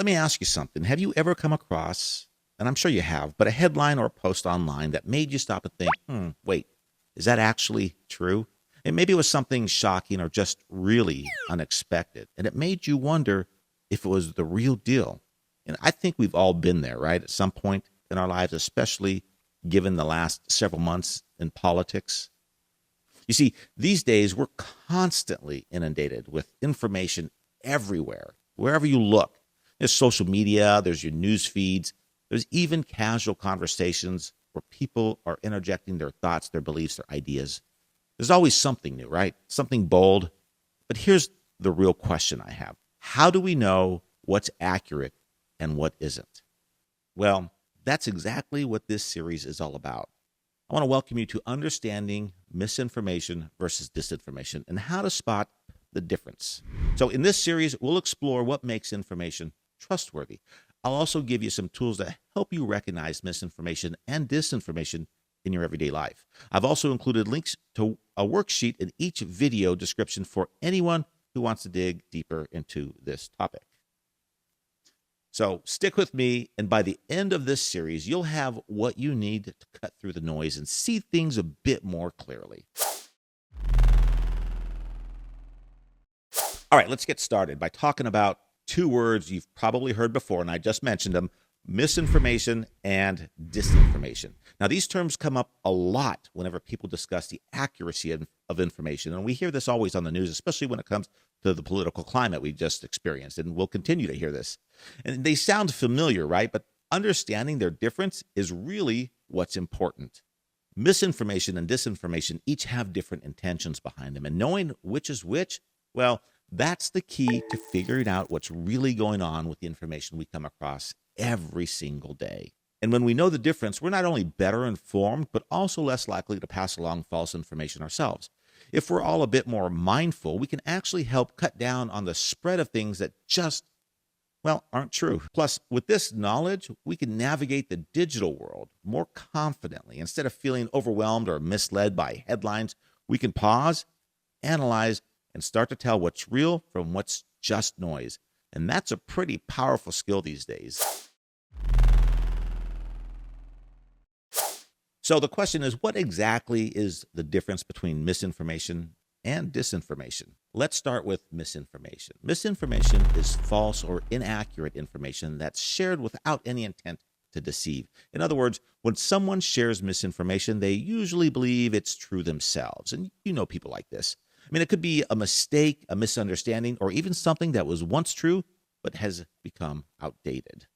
Let me ask you something. Have you ever come across, and I'm sure you have, but a headline or a post online that made you stop and think, wait, is that actually true? And maybe it was something shocking or just really unexpected. And it made you wonder if it was the real deal. And I think we've all been there, right? At some point in our lives, especially given the last several months in politics. You see, these days we're constantly inundated with information everywhere, wherever you look. There's social media, there's your news feeds, there's even casual conversations where people are interjecting their thoughts, their beliefs, their ideas. There's always something new, right? Something bold. But here's the real question I have. How do we know what's accurate and what isn't? Well, that's exactly what this series is all about. I want to welcome you to understanding misinformation versus disinformation and how to spot the difference. So in this series, we'll explore what makes information trustworthy. I'll also give you some tools that help you recognize misinformation and disinformation in your everyday life. I've also included links to a worksheet in each video description for anyone who wants to dig deeper into this topic. So stick with me, and by the end of this series, you'll have what you need to cut through the noise and see things a bit more clearly. All right, let's get started by talking about two words you've probably heard before, and I just mentioned them: misinformation and disinformation. Now, these terms come up a lot whenever people discuss the accuracy of information, and we hear this always on the news, especially when it comes to the political climate we just experienced, and we'll continue to hear this. And they sound familiar, right? But understanding their difference is really what's important. Misinformation and disinformation each have different intentions behind them, and knowing which is which, well, that's the key to figuring out what's really going on with the information we come across every single day. And when we know the difference, we're not only better informed, but also less likely to pass along false information ourselves. If we're all a bit more mindful, we can actually help cut down on the spread of things that just, well, aren't true. Plus, with this knowledge, we can navigate the digital world more confidently. Instead of feeling overwhelmed or misled by headlines, we can pause, analyze, and start to tell what's real from what's just noise. And that's a pretty powerful skill these days. So the question is, what exactly is the difference between misinformation and disinformation? Let's start with misinformation. Misinformation is false or inaccurate information that's shared without any intent to deceive. In other words, when someone shares misinformation, they usually believe it's true themselves. And you know people like this. I mean, it could be a mistake, a misunderstanding, or even something that was once true but has become outdated.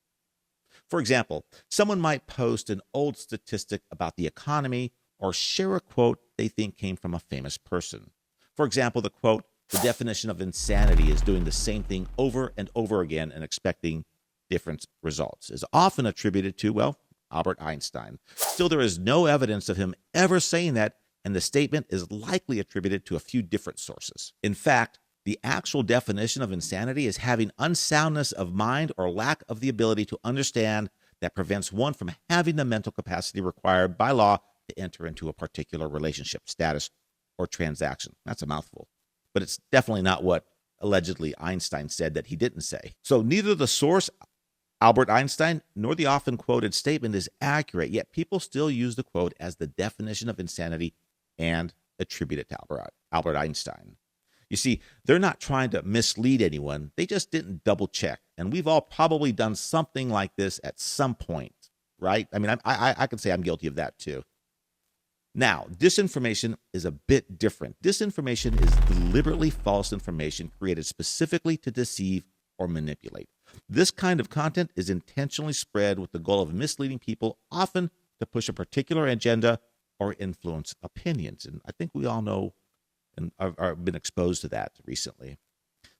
For example, someone might post an old statistic about the economy or share a quote they think came from a famous person. For example, the quote, "The definition of insanity is doing the same thing over and over again and expecting different results," is often attributed to, well, Albert Einstein. Still, there is no evidence of him ever saying that, and the statement is likely attributed to a few different sources. In fact, the actual definition of insanity is having unsoundness of mind or lack of the ability to understand that prevents one from having the mental capacity required by law to enter into a particular relationship, status, or transaction. That's a mouthful, but it's definitely not what allegedly Einstein said that he didn't say. So neither the source, Albert Einstein, nor the often quoted statement is accurate, yet people still use the quote as the definition of insanity and attribute it to Albert Einstein. You see, they're not trying to mislead anyone. They just didn't double check. And we've all probably done something like this at some point, right? I mean, I can say I'm guilty of that too. Now, disinformation is a bit different. Disinformation is deliberately false information created specifically to deceive or manipulate. This kind of content is intentionally spread with the goal of misleading people, often to push a particular agenda or influence opinions. And I think we all know and have been exposed to that recently.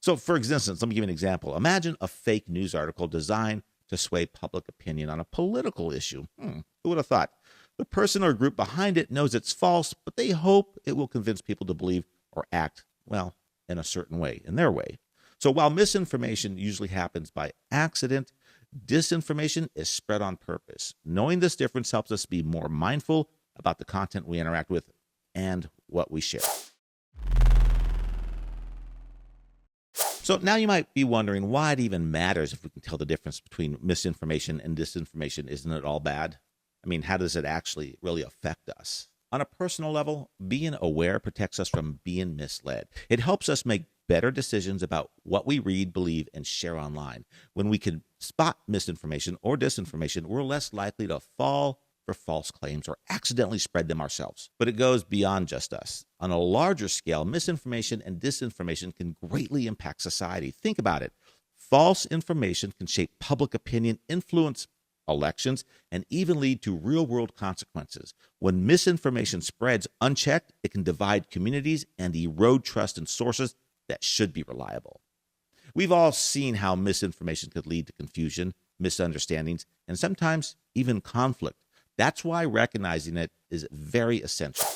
So, for instance, let me give you an example. Imagine a fake news article designed to sway public opinion on a political issue. Who would have thought? The person or group behind it knows it's false, but they hope it will convince people to believe or act, well, in a certain way, in their way. So while misinformation usually happens by accident, disinformation is spread on purpose. Knowing this difference helps us be more mindful about the content we interact with and what we share. So now you might be wondering why it even matters if we can tell the difference between misinformation and disinformation. Isn't it all bad? I mean, how does it actually really affect us? On a personal level, being aware protects us from being misled. It helps us make better decisions about what we read, believe, and share online. When we can spot misinformation or disinformation, we're less likely to fall for false claims or accidentally spread them ourselves. But it goes beyond just us. On a larger scale, misinformation and disinformation can greatly impact society. Think about it. False information can shape public opinion, influence elections, and even lead to real-world consequences. When misinformation spreads unchecked, it can divide communities and erode trust in sources that should be reliable. We've all seen how misinformation could lead to confusion, misunderstandings, and sometimes even conflict. That's why recognizing it is very essential.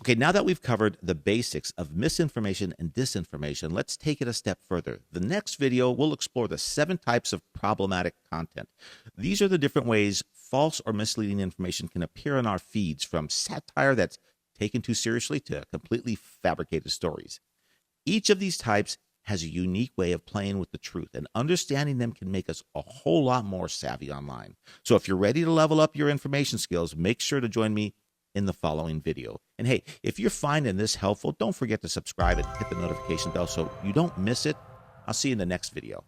Okay, now that we've covered the basics of misinformation and disinformation, let's take it a step further. The next video will explore the 7 types of problematic content. These are the different ways false or misleading information can appear in our feeds, from satire that's taken too seriously to completely fabricated stories. Each of these types has a unique way of playing with the truth, and understanding them can make us a whole lot more savvy online. So if you're ready to level up your information skills, make sure to join me in the following video. And hey, if you're finding this helpful, don't forget to subscribe and hit the notification bell so you don't miss it. I'll see you in the next video.